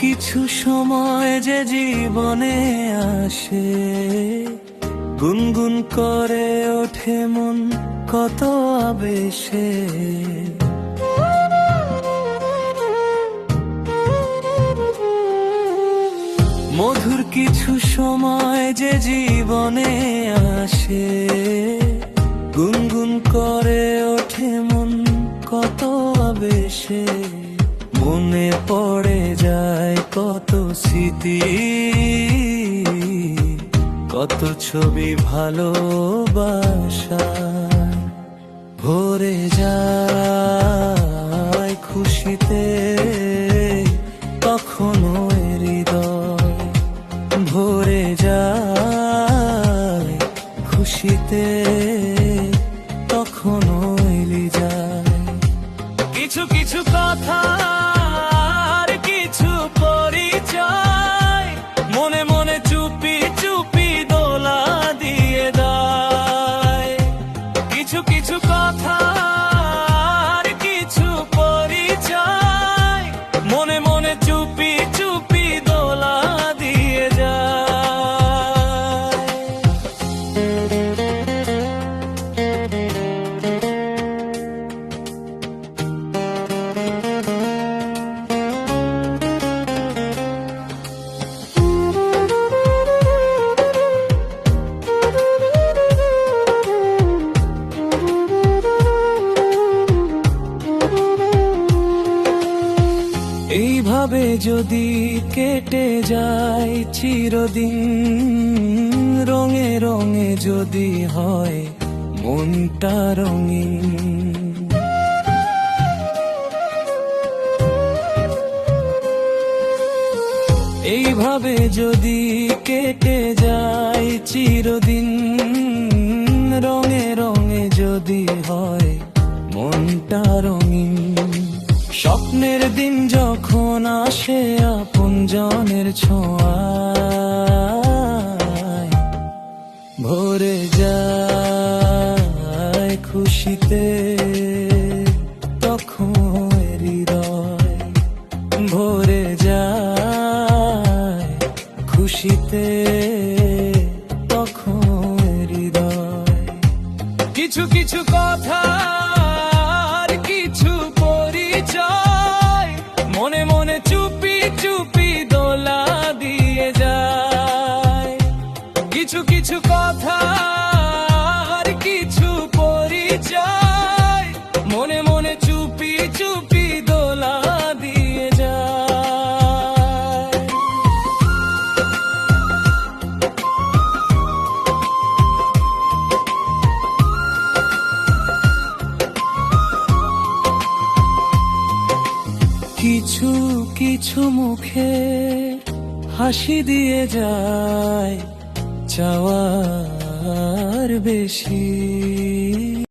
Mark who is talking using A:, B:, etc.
A: কিছু সময় যে জীবনে আসে, গুনগুন করে ওঠে মন কত আবেশে। মধুর কিছু সময় যে জীবনে আসে, গুনগুন করে ওঠে মন কত আবেশে। মনে পড়ে যায় কত স্মৃতি, কত ছবি ভালোবাসা। ভরে যায় খুশিতে তখনও হৃদয়, ভরে যায় খুশিতে তখনও যায়। কিছু কিছু কথা আর কিছু পরিচয়, মনে মনে চুপি চুপি দোলা দিয়ে দেয়। কিছু কিছু কথা আর কিছু পরিচয়, মনে মনে চুপি চুপি দোলা দিয়ে যায়। এইভাবে যদি কেটে যায় চিরদিন, রঙে রঙে যদি হয় মনটা রঙিন। এইভাবে যদি কেটে যায় চিরদিন, রঙে রঙে যদি হয় মনটা রঙিন। স্বপ্নের দিন যখন আসে আপনজনের ছোঁয়ায়, ভরে যায় খুশিতে তখন হৃদয়, ভরে যায় খুশিতে তখন হৃদয়। কিছু কিছু কথা আর কিছু পরিচয়, মনে মনে চুপি চুপি দোলা দিয়ে যায়। কিছু কিছু কথা আর কিছু পরিচয়, মনে মনে চুপি চুপি দোলা দিয়ে যায়। কিছু কিছু মুখে হাসি দিয়ে যায় চাওয়ার বেশি।